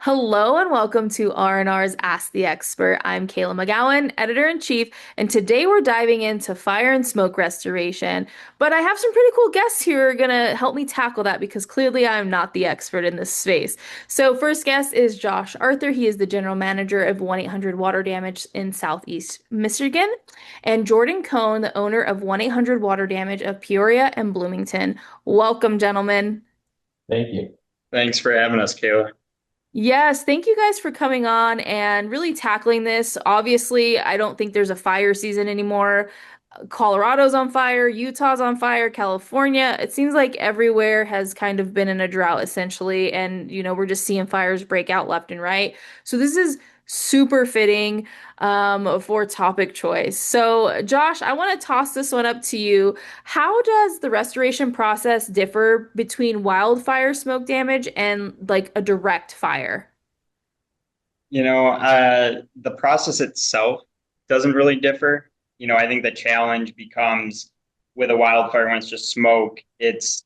Hello and welcome to R&R's Ask the Expert. I'm Kayla McGowan, editor-in-chief, and today we're diving into fire and smoke restoration. But I have some pretty cool guests here who are going to help me tackle that because clearly I'm not the expert in this space. So first guest is Josh Arthur. He is the general manager of 1-800 Water Damage in Southeast Michigan, and Jordan Kohn, the owner of 1-800 Water Damage of Peoria and Bloomington. Welcome, gentlemen. Thank you. Thanks for having us, Kayla. Yes, thank you guys for coming on and really tackling this. Obviously, I don't think there's a fire season anymore. Colorado's on fire, Utah's on fire, California. It seems like everywhere has kind of been in a drought essentially, and we're just seeing fires break out left and right. So this is super fitting for topic choice. So Josh, I want to toss this one up to you. How does the restoration process differ between wildfire smoke damage and like a direct fire? The process itself doesn't really differ. I think the challenge becomes with a wildfire when it's just smoke, it's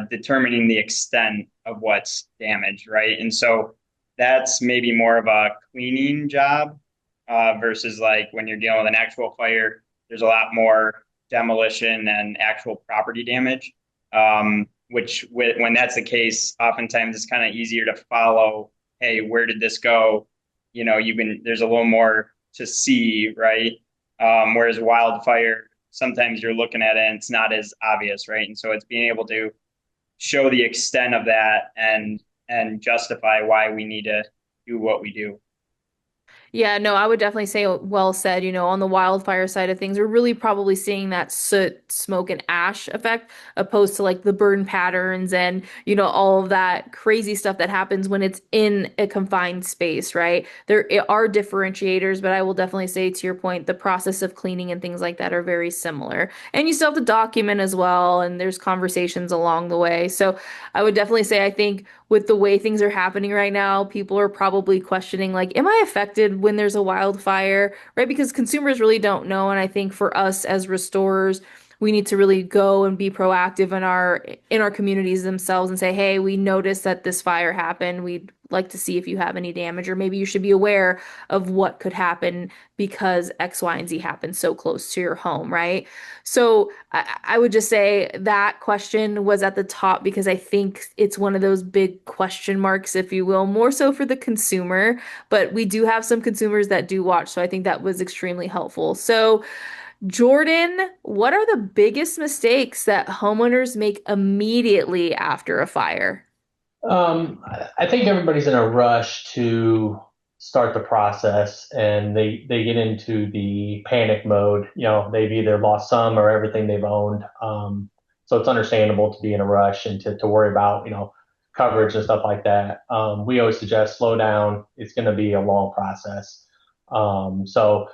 determining the extent of what's damaged, right? And so that's maybe more of a cleaning job versus like when you're dealing with an actual fire, there's a lot more demolition and actual property damage. When that's the case, oftentimes it's kind of easier to follow, hey, where did this go? There's a little more to see, right? Whereas wildfire, sometimes you're looking at it and it's not as obvious, right? And so it's being able to show the extent of that and justify why we need to do what we do. Yeah, no, I would definitely say well said. On the wildfire side of things, we're really probably seeing that soot, smoke, and ash effect opposed to like the burn patterns and, all of that crazy stuff that happens when it's in a confined space, right? Are differentiators, but I will definitely say to your point, the process of cleaning and things like that are very similar. And you still have to document as well, and there's conversations along the way. So I would definitely say I think with the way things are happening right now, people are probably questioning, like, am I affected when there's a wildfire, right? Because consumers really don't know. And I think for us as restorers, we need to really go and be proactive in our communities themselves and say, hey, we noticed that this fire happened. We'd like to see if you have any damage, or maybe you should be aware of what could happen because X, Y, and Z happened so close to your home, right? So I would just say that question was at the top because I think it's one of those big question marks, if you will, more so for the consumer. But we do have some consumers that do watch, so I think that was extremely helpful. So, Jordan, what are the biggest mistakes that homeowners make immediately after a fire? I think everybody's in a rush to start the process and they get into the panic mode. They've either lost some or everything they've owned. So it's understandable to be in a rush and to worry about, coverage and stuff like that. We always suggest slow down. It's going to be a long process. So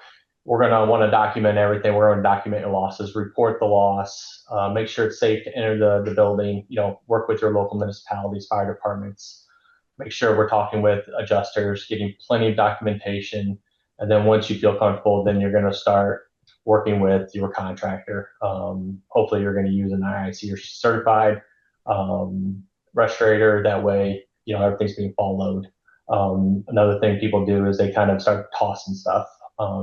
we're going to want to document everything. We're going to document your losses, report the loss, make sure it's safe to enter the building, work with your local municipalities, fire departments, make sure we're talking with adjusters, getting plenty of documentation. And then once you feel comfortable, then you're going to start working with your contractor. Hopefully you're going to use an IIC or certified restorator. That way, everything's being followed. Another thing people do is they kind of start tossing stuff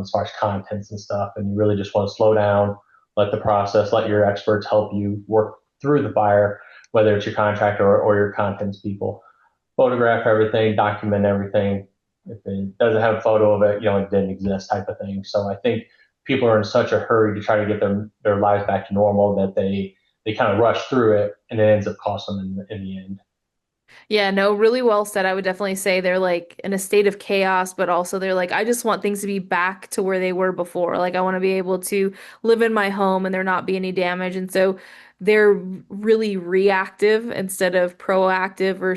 as far as contents and stuff. And you really just want to slow down, let the process, let your experts help you work through the fire, whether it's your contractor or your contents people. Photograph everything, document everything. If it doesn't have a photo of it, it didn't exist type of thing. So I think people are in such a hurry to try to get their lives back to normal that they kind of rush through it and it ends up costing them in the end. Yeah, no, really well said. I would definitely say they're like in a state of chaos, but also they're like, I just want things to be back to where they were before. Like, I want to be able to live in my home and there not be any damage. And so they're really reactive instead of proactive or,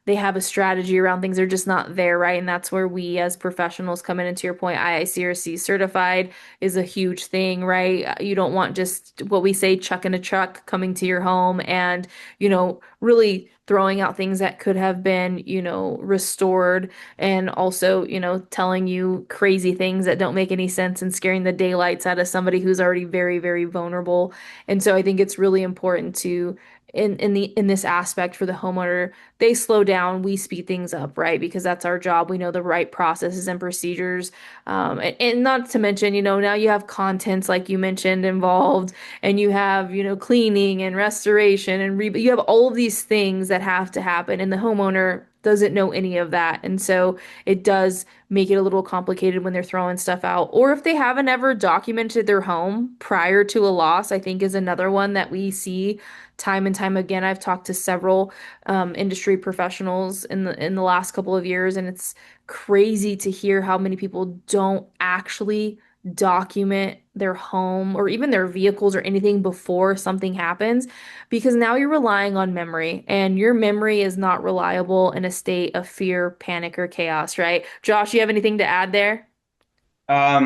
they have a strategy around things. They're just not there, right? And that's where we as professionals come in. And to your point, IICRC certified is a huge thing, right? You don't want just what we say, chuck in a truck coming to your home and really throwing out things that could have been, restored and also, telling you crazy things that don't make any sense and scaring the daylights out of somebody who's already very, very vulnerable. And so I think it's really important to in this aspect for the homeowner, they slow down, we speed things up, right? Because that's our job. We know the right processes and procedures. And not to mention, now you have contents like you mentioned involved, and you have, cleaning and restoration and re you have all of these things that have to happen, and the homeowner doesn't know any of that. And so it does make it a little complicated when they're throwing stuff out. Or if they haven't ever documented their home prior to a loss, I think is another one that we see time and time again. I've talked to several industry professionals in the last couple of years, and it's crazy to hear how many people don't actually document their home or even their vehicles or anything before something happens, because now you're relying on memory, and your memory is not reliable in a state of fear, panic, or chaos, right? Josh, you have anything to add there? I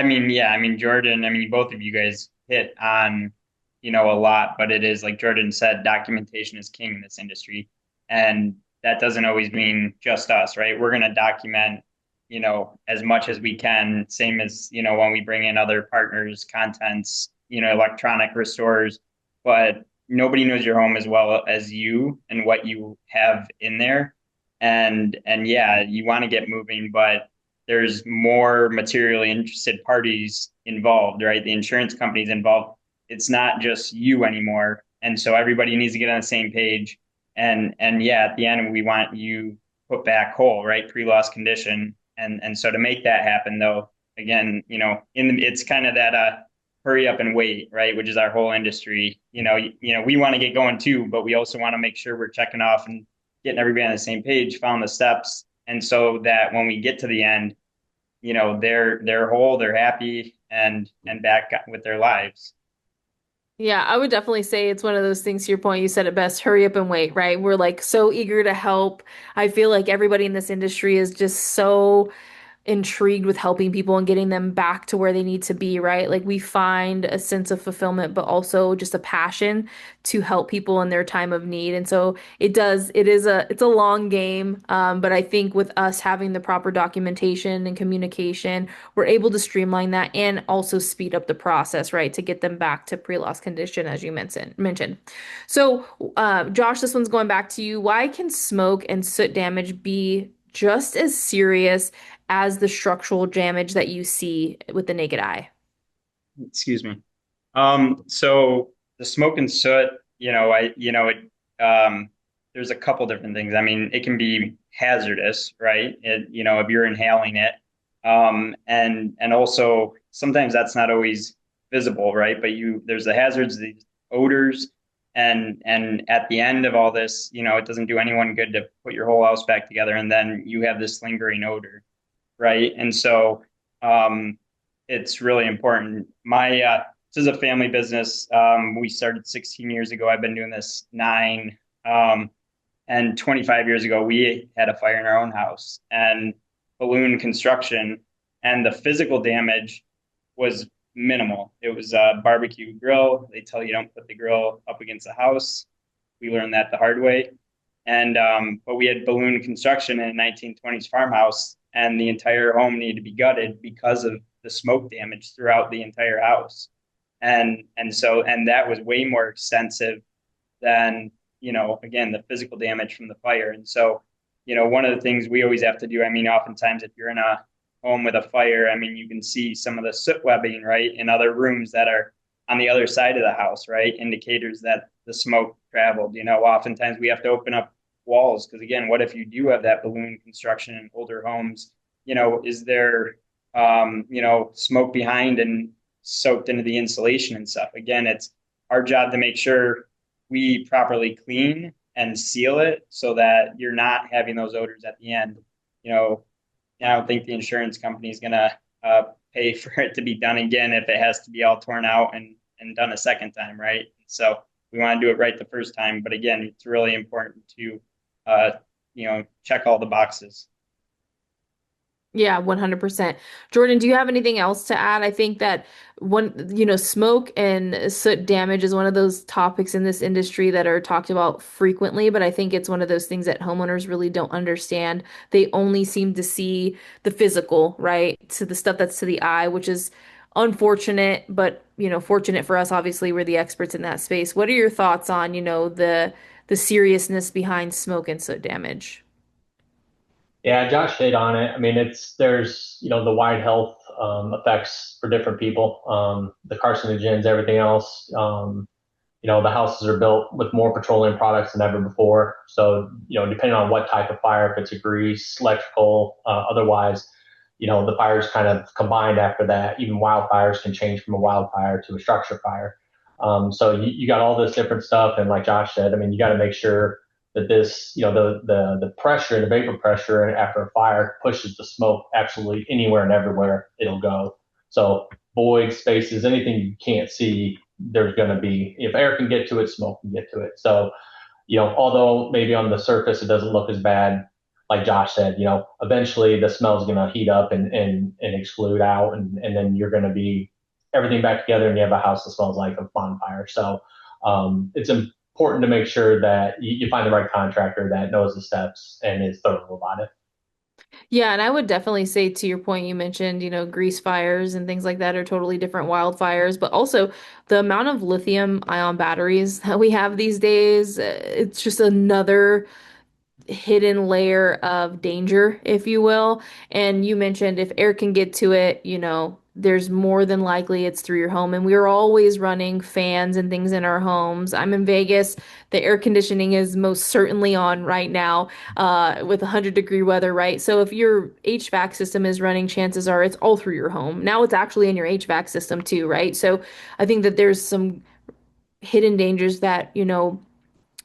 mean, yeah, I mean, Jordan, I mean, both of you guys hit on, a lot, but it is like Jordan said, documentation is king in this industry. And that doesn't always mean just us, right? We're going to document, as much as we can, same as, when we bring in other partners, contents, electronic restorers, but nobody knows your home as well as you and what you have in there. And yeah, you want to get moving, but there's more materially interested parties involved, right? The insurance companies involved. It's not just you anymore. And so everybody needs to get on the same page. And yeah, at the end we want you put back whole, right? Pre-loss condition. And so to make that happen though, again, it's kind of that hurry up and wait, right? Which is our whole industry. We want to get going too, but we also want to make sure we're checking off and getting everybody on the same page, following the steps, and so that when we get to the end, they're whole, they're happy, and back with their lives. Yeah, I would definitely say it's one of those things, to your point, you said it best, hurry up and wait, right? We're like so eager to help. I feel like everybody in this industry is just so intrigued with helping people and getting them back to where they need to be, right? Like we find a sense of fulfillment, but also just a passion to help people in their time of need. And so it's a long game. But I think with us having the proper documentation and communication, we're able to streamline that and also speed up the process, right? To get them back to pre-loss condition, as you mentioned. So, Josh, this one's going back to you. Why can smoke and soot damage be just as serious as the structural damage that you see with the naked eye? Excuse me. So the smoke and soot, there's a couple different things. I mean, it can be hazardous, right? If you're inhaling it, and also sometimes that's not always visible, right? But there's the hazards, the odors, and at the end of all this, it doesn't do anyone good to put your whole house back together, and then you have this lingering odor, right? And so, it's really important. This is a family business. We started 16 years ago. I've been doing this 9. And 25 years ago, we had a fire in our own house and balloon construction, and the physical damage was minimal. It was a barbecue grill. They tell you don't put the grill up against the house. We learned that the hard way. And but we had balloon construction in a 1920s farmhouse, and the entire home needed to be gutted because of the smoke damage throughout the entire house. And that was way more extensive than, again, the physical damage from the fire. And so, one of the things we always have to do, I mean, oftentimes if you're in a home with a fire, I mean, you can see some of the soot webbing, right, in other rooms that are on the other side of the house, right? Indicators that the smoke traveled. Oftentimes we have to open up walls because, again, what if you do have that balloon construction in older homes? Is there, smoke behind and soaked into the insulation and stuff? Again, it's our job to make sure we properly clean and seal it so that you're not having those odors at the end. You know, I don't think the insurance company is gonna pay for it to be done again if it has to be all torn out and done a second time, right? So we want to do it right the first time, but again, it's really important to uh, check all the boxes. Yeah, 100%. Jordan, do you have anything else to add? I think that smoke and soot damage is one of those topics in this industry that are talked about frequently, but I think it's one of those things that homeowners really don't understand. They only seem to see the physical, right? To the stuff that's to the eye, which is unfortunate, but fortunate for us, obviously, we're the experts in that space. What are your thoughts on, the seriousness behind smoke and soot damage? Yeah, Josh hit on it. I mean, there's the wide health effects for different people, the carcinogens, everything else. The houses are built with more petroleum products than ever before. So, depending on what type of fire, if it's a grease, electrical, otherwise, the fires kind of combined after that. Even wildfires can change from a wildfire to a structure fire. So you got all this different stuff. And like Josh said, I mean, you got to make sure that this, the pressure, the vapor pressure after a fire pushes the smoke absolutely anywhere and everywhere it'll go. So void spaces, anything you can't see, there's going to be, if air can get to it, smoke can get to it. So, although maybe on the surface it doesn't look as bad, like Josh said, eventually the smell is going to heat up and explode out, and then you're going to be everything back together, and you have a house that smells like a bonfire. So, it's important to make sure that you find the right contractor that knows the steps and is thorough about it. Yeah, and I would definitely say to your point, you mentioned, grease fires and things like that are totally different wildfires, but also the amount of lithium ion batteries that we have these days, it's just another hidden layer of danger, if you will. And you mentioned if air can get to it, there's more than likely it's through your home. And we're always running fans and things in our homes. I'm in Vegas. The air conditioning is most certainly on right now, with 100-degree weather, right? So if your HVAC system is running, chances are it's all through your home. Now it's actually in your HVAC system too, right? So I think that there's some hidden dangers that,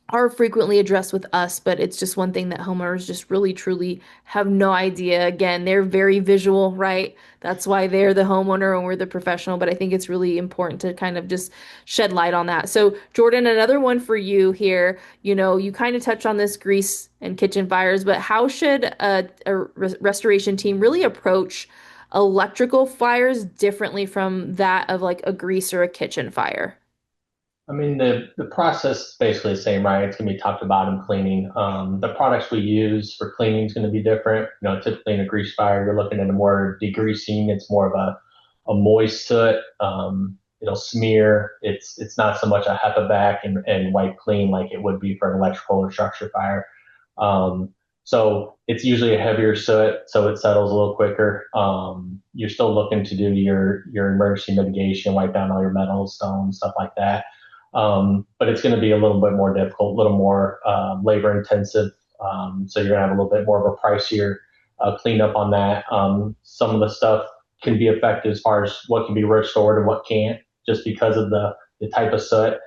are frequently addressed with us, but it's just one thing that homeowners just really truly have no idea. Again, they're very visual, right? That's why they're the homeowner and we're the professional, but I think it's really important to kind of just shed light on that. So, Jordan, another one for you here. You kind of touched on this grease and kitchen fires, but how should a restoration team really approach electrical fires differently from that of like a grease or a kitchen fire? I mean, the process is basically the same, right? It's going to be top to bottom cleaning. The products we use for cleaning is going to be different. Typically in a grease fire, you're looking at a more degreasing. It's more of a moist soot. It'll smear. It's not so much a HEPA back and wipe clean like it would be for an electrical or structure fire. Um, so it's usually a heavier soot, so it settles a little quicker. You're still looking to do your emergency mitigation, wipe down all your metals, stones, stuff like that. But it's going to be a little bit more difficult, a little more labor intensive. So you're going to have a little bit more of a pricier cleanup on that. Some of the stuff can be effective as far as what can be restored and what can't, just because of the type of soot.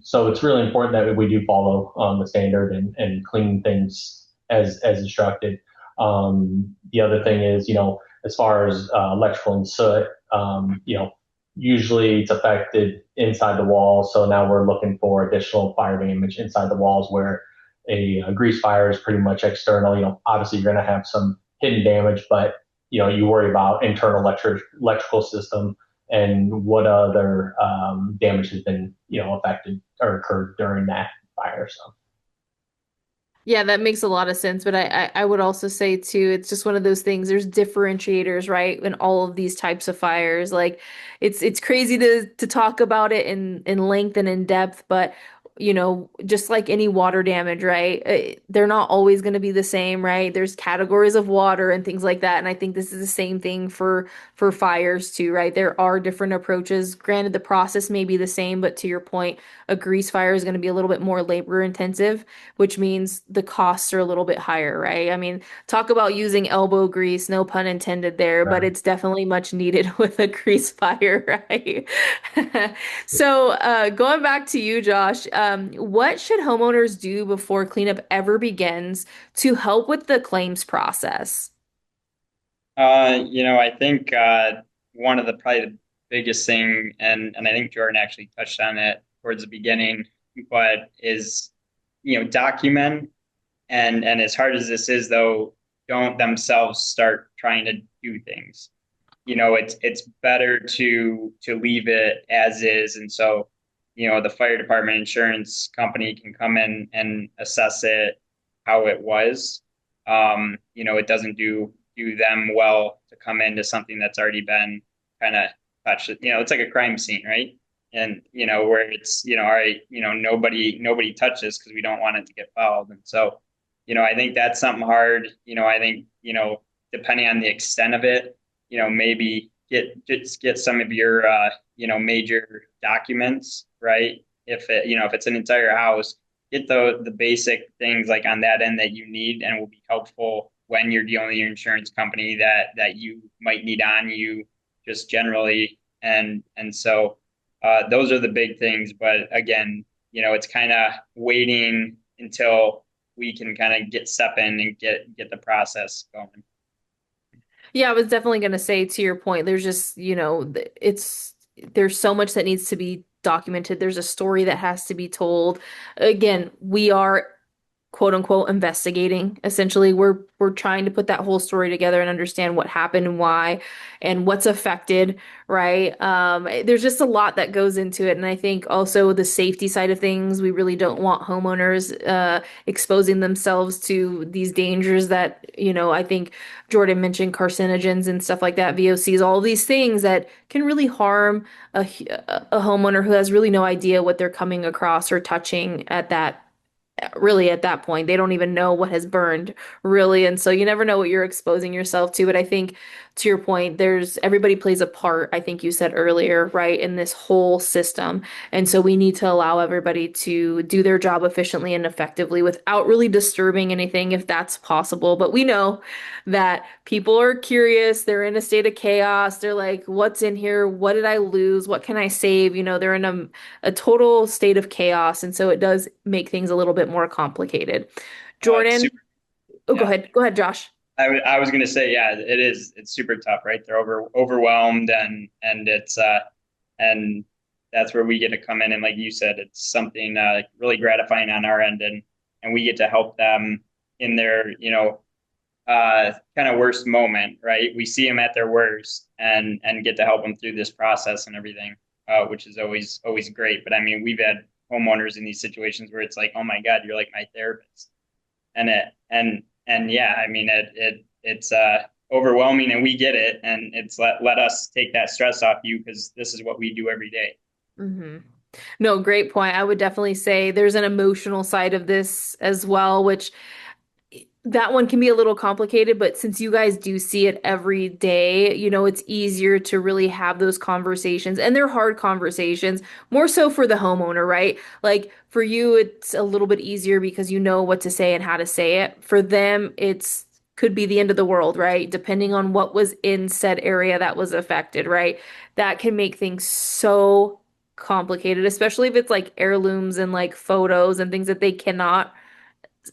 So it's really important that we do follow the standard and clean things as instructed. The other thing is, as far as electrical and soot, usually it's affected inside the walls. So now we're looking for additional fire damage inside the walls where a grease fire is pretty much external. Obviously you're going to have some hidden damage, but you worry about internal electrical system and what other damage has been, affected or occurred during that fire. So. Yeah, that makes a lot of sense. But I would also say too, it's just one of those things. There's differentiators, right, in all of these types of fires. Like it's crazy to talk about it in length and in depth, but just like any water damage, right? They're not always going to be the same, right? There's categories of water and things like that. And I think this is the same thing for fires too, right? There are different approaches. Granted, the process may be the same, but to your point, a grease fire is going to be a little bit more labor intensive, which means the costs are a little bit higher, right? I mean, talk about using elbow grease, no pun intended there, but Right. it's definitely much needed with a grease fire, right? So, going back to you, Josh, what should homeowners do before cleanup ever begins to help with the claims process? I think one of the probably the biggest thing, and I think Jordan actually touched on it towards the beginning, but is document and as hard as this is, though, don't themselves start trying to do things. It's better to leave it as is, and so the fire department insurance company can come in and assess it how it was. It doesn't do them well to come into something that's already been kind of touch it. It's like a crime scene, right? And where it's all right, nobody touched this because we don't want it to get fouled. And so, I think that's something hard. I think depending on the extent of it, maybe get some of your major documents, right? If it's an entire house, get the basic things like on that end that you need and will be helpful when you're dealing with your insurance company that you might need on you just generally. And so those are the big things. But again, it's kind of waiting until we can kind of step in and get the process going. Yeah, I was definitely going to say to your point, there's just, there's so much that needs to be documented. There's a story that has to be told. Again, we are quote unquote investigating. Essentially, we're trying to put that whole story together and understand what happened and why and what's affected, right? There's just a lot that goes into it. And I think also the safety side of things, we really don't want homeowners exposing themselves to these dangers that, I think Jordan mentioned carcinogens and stuff like that, VOCs, all these things that can really harm a homeowner who has really no idea what they're coming across or touching at that really at that point. They don't even know what has burned, really. And so you never know what you're exposing yourself to. But I think to your point, there's everybody plays a part, I think you said earlier, right, in this whole system. And so we need to allow everybody to do their job efficiently and effectively without really disturbing anything if that's possible. But we know that people are curious, they're in a state of chaos. They're like, what's in here? What did I lose? What can I save? They're in a total state of chaos. And so it does make things a little bit more complicated. It's Jordan, super. oh, go Yeah. ahead. Go ahead, Josh. I was gonna say, yeah, it is. It's super tough, right? They're overwhelmed, and it's and that's where we get to come in. And like you said, it's something really gratifying on our end, and we get to help them in their kind of worst moment, right? We see them at their worst, and get to help them through this process and everything, which is always great. But I mean, we've had homeowners in these situations where it's like, oh my God, you're like my therapist, and and yeah, I mean it's overwhelming, and we get it, and it's let us take that stress off you because this is what we do every day. hmm No, great point. I would definitely say there's an emotional side of this as well, which that one can be a little complicated, but since you guys do see it every day, it's easier to really have those conversations. And they're hard conversations, more so for the homeowner, right? Like for you, it's a little bit easier because you know what to say and how to say it. For them, it's could be the end of the world, right? Depending on what was in said area that was affected, right? That can make things so complicated, especially if it's like heirlooms and like photos and things that they cannot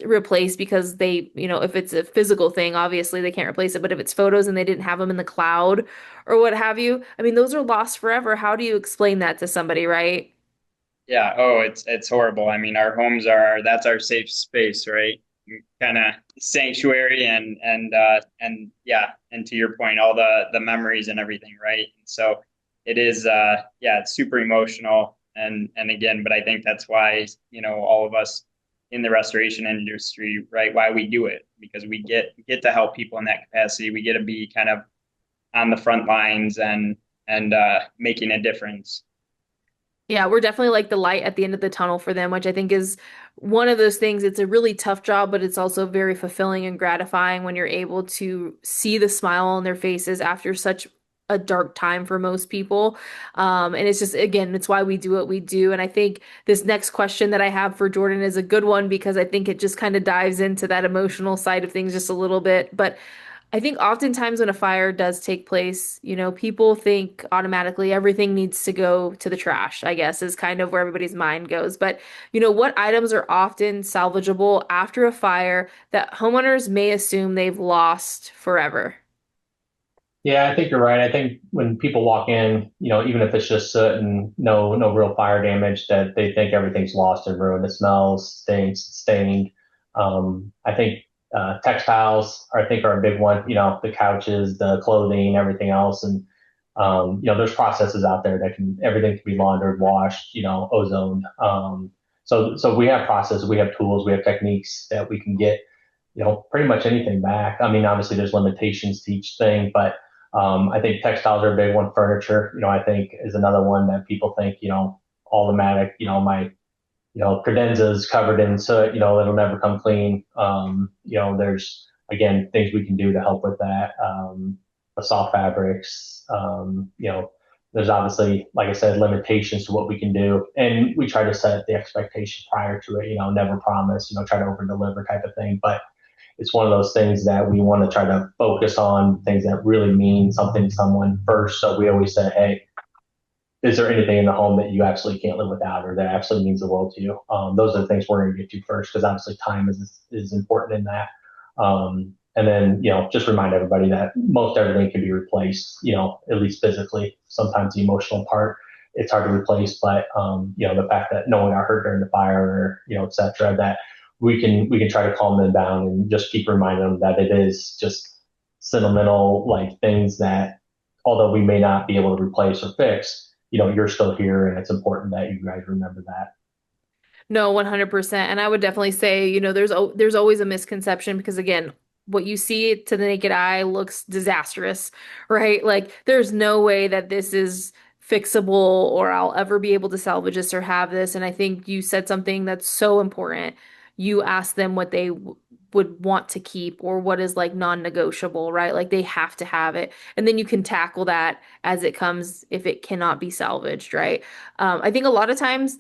replace because if it's a physical thing, obviously they can't replace it. But if it's photos and they didn't have them in the cloud or what have you, I mean, those are lost forever. How do you explain that to somebody, right? Yeah. Oh, it's horrible. I mean, our homes are that's our safe space, right? Kind of sanctuary, and yeah, and to your point, all the memories and everything, right? And so it is yeah, it's super emotional, and again, but I think that's why all of us in the restoration industry, right? Why we do it, because we get to help people in that capacity. We get to be kind of on the front lines and making a difference. Yeah, we're definitely like the light at the end of the tunnel for them, which I think is one of those things. It's a really tough job, but it's also very fulfilling and gratifying when you're able to see the smile on their faces after such a dark time for most people. And it's just, again, it's why we do what we do. And I think this next question that I have for Jordan is a good one because I think it just kind of dives into that emotional side of things just a little bit. But I think oftentimes when a fire does take place, people think automatically everything needs to go to the trash, I guess, is kind of where everybody's mind goes. But, what items are often salvageable after a fire that homeowners may assume they've lost forever? Yeah, I think you're right. I think when people walk in, even if it's just soot and no real fire damage, that they think everything's lost and ruined. It smells, stinks, stained. I think textiles, I think, are a big one. The couches, the clothing, everything else, and there's processes out there that can everything can be laundered, washed, ozoned. So we have processes, we have tools, we have techniques that we can get pretty much anything back. I mean, obviously there's limitations to each thing, but I think textiles are a big one. Furniture, I think is another one that people think, automatic, my credenza is covered in soot, it'll never come clean. There's again things we can do to help with that. The soft fabrics, there's obviously, like I said, limitations to what we can do, and we try to set the expectation prior to it. Never promise, try to over deliver type of thing, but it's one of those things that we want to try to focus on things that really mean something to someone first. So we always say, hey, is there anything in the home that you absolutely can't live without or that absolutely means the world to you? Those are the things we're going to get to first because obviously time is important in that. And then, just remind everybody that most everything can be replaced, at least physically. Sometimes the emotional part, it's hard to replace, but, the fact that no one got hurt during the fire or, et cetera, that we can try to calm them down and just keep reminding them that it is just sentimental, like things that, although we may not be able to replace or fix, you're still here and it's important that you guys remember that. No, 100%. And I would definitely say, there's always a misconception because again, what you see to the naked eye looks disastrous, right? Like there's no way that this is fixable or I'll ever be able to salvage this or have this. And I think you said something that's so important. You ask them what they would want to keep or what is like non-negotiable, right? Like they have to have it. And then you can tackle that as it comes if it cannot be salvaged, right? I think a lot of times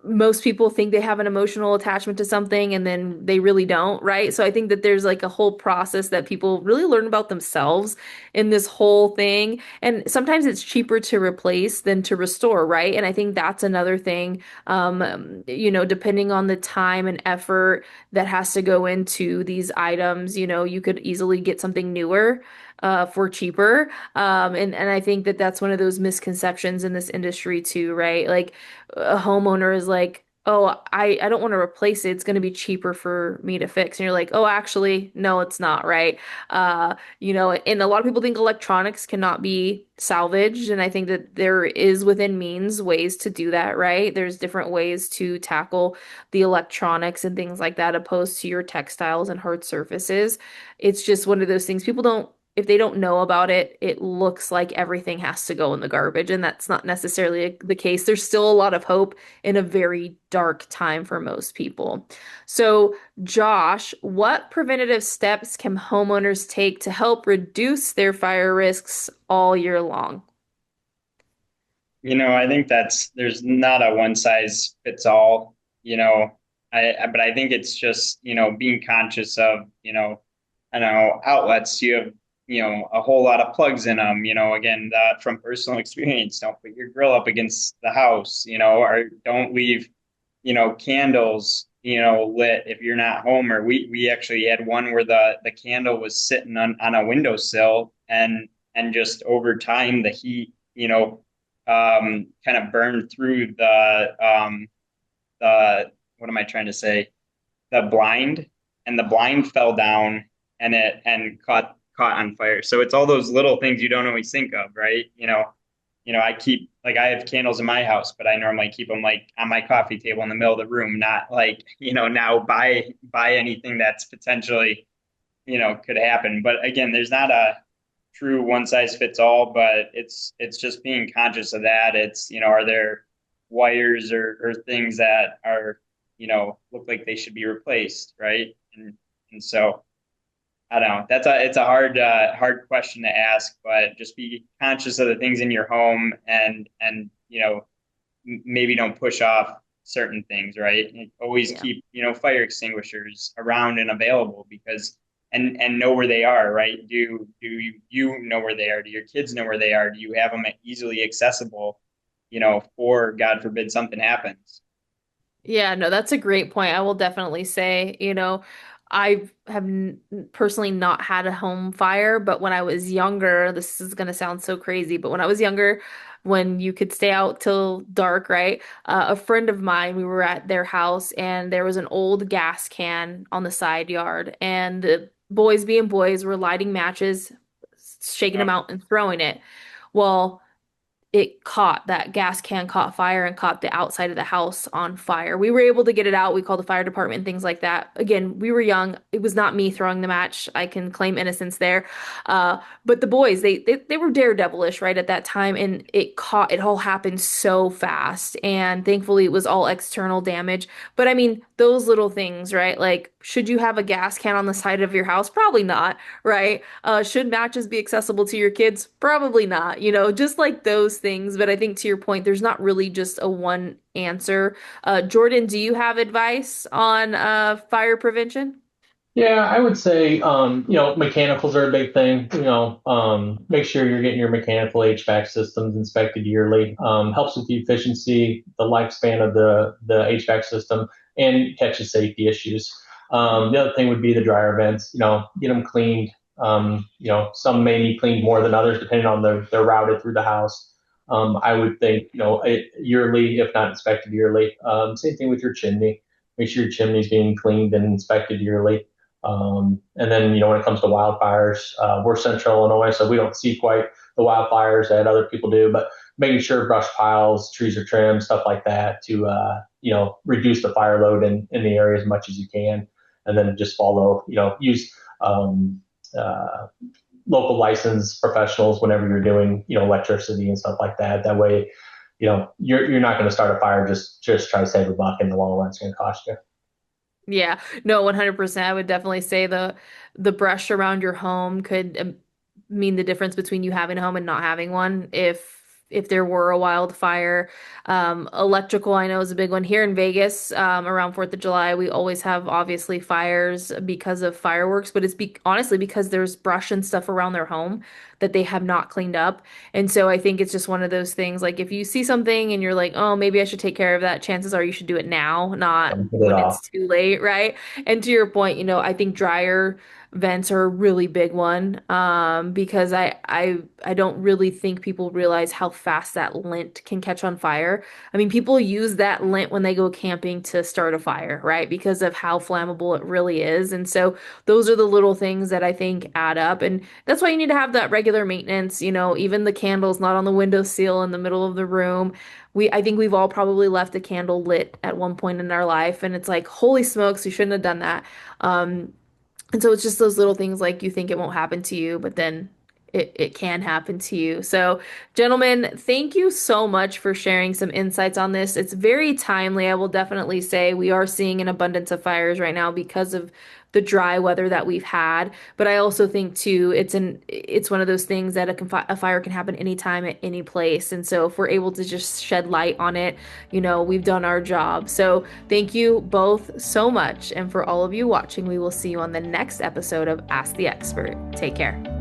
most people think they have an emotional attachment to something and then they really don't, right? So I think that there's like a whole process that people really learn about themselves in this whole thing. And sometimes it's cheaper to replace than to restore, right? And I think that's another thing, depending on the time and effort that has to go into these items, you could easily get something newer for cheaper. And I think that that's one of those misconceptions in this industry too, right? Like a homeowner is like, oh, I don't want to replace it. It's going to be cheaper for me to fix. And you're like, oh, actually, no, it's not, right? And a lot of people think electronics cannot be salvaged. And I think that there is within means ways to do that, right? There's different ways to tackle the electronics and things like that, opposed to your textiles and hard surfaces. It's just one of those things people don't if they don't know about it, it looks like everything has to go in the garbage, and that's not necessarily the case. There's still a lot of hope in a very dark time for most people. So, Josh, what preventative steps can homeowners take to help reduce their fire risks all year long? I think there's not a one size fits all, but I think it's just, being conscious of, I don't know, outlets. You have, a whole lot of plugs in them, again, that from personal experience, don't put your grill up against the house, or don't leave, candles, lit if you're not home. Or we actually had one where the candle was sitting on a windowsill and just over time the heat, kind of burned through the what am I trying to say? The blind, and the blind fell down and caught on fire. So it's all those little things you don't always think of, right? I keep like I have candles in my house, but I normally keep them like on my coffee table in the middle of the room, not like, now buy anything that's potentially, could happen. But again, there's not a true one size fits all, but it's just being conscious of that. It's, are there wires or things that are, look like they should be replaced, right? And so I don't know. It's a hard question to ask, but just be conscious of the things in your home and maybe don't push off certain things, right? And always Yeah. keep, fire extinguishers around and available because and know where they are, right? Do you know where they are? Do your kids know where they are? Do you have them easily accessible, for God forbid something happens? Yeah, no, that's a great point. I will definitely say, I have n personally not had a home fire, but when I was younger, this is going to sound so crazy, but when I was younger, when you could stay out till dark, right? A friend of mine, we were at their house and there was an old gas can on the side yard, and the boys being boys were lighting matches, shaking Uh, them out and throwing it. Well, that gas can caught fire and caught the outside of the house on fire. We were able to get it out. We called the fire department and things like that. Again, we were young. It was not me throwing the match. I can claim innocence there. But the boys, they were daredevilish right at that time, and it all happened so fast. And thankfully, it was all external damage. But I mean, those little things, right? Like, should you have a gas can on the side of your house? Probably not, right? Should matches be accessible to your kids? Probably not, just like those things. But I think to your point, there's not really just a one answer. Jordan, do you have advice on fire prevention? Yeah, I would say, mechanicals are a big thing. Make sure you're getting your mechanical HVAC systems inspected yearly. Helps with the efficiency, the lifespan of the HVAC system, and catches safety issues. The other thing would be the dryer vents. Get them cleaned. Some may need cleaned more than others depending on they're routed through the house. I would think, yearly, if not inspected yearly. Same thing with your chimney. Make sure your chimney's being cleaned and inspected yearly. And then, when it comes to wildfires, we're central Illinois, so we don't see quite the wildfires that other people do, but making sure brush piles, trees are trimmed, stuff like that to, reduce the fire load in the area as much as you can. And then just follow, use uh, local licensed professionals whenever you're doing, electricity and stuff like that. That way, you're not going to start a fire just try to save a buck in the long run. It's going to cost you. Yeah, no, 100%. I would definitely say the brush around your home could mean the difference between you having a home and not having one. If there were a wildfire, electrical I know is a big one here in Vegas. Around 4th of July, we always have obviously fires because of fireworks, but it's honestly because there's brush and stuff around their home that they have not cleaned up. And so I think it's just one of those things. Like if you see something and you're like, oh, maybe I should take care of that, chances are you should do it now, not Put it when off. it's too late, right? And to your point, I think dryer vents are a really big one because I don't really think people realize how fast that lint can catch on fire. I mean, people use that lint when they go camping to start a fire, right? Because of how flammable it really is. And so those are the little things that I think add up. And that's why you need to have that regular maintenance, even the candles not on the windowsill in the middle of the room. I think we've all probably left a candle lit at one point in our life, and it's like, holy smokes, you shouldn't have done that. Um, and so it's just those little things like you think it won't happen to you, but then it can happen to you. So, gentlemen, thank you so much for sharing some insights on this. It's very timely. I will definitely say we are seeing an abundance of fires right now because of the dry weather that we've had. But I also think too, it's one of those things that a fire can happen anytime at any place. And so if we're able to just shed light on it, we've done our job. So thank you both so much. And for all of you watching, we will see you on the next episode of Ask the Expert. Take care.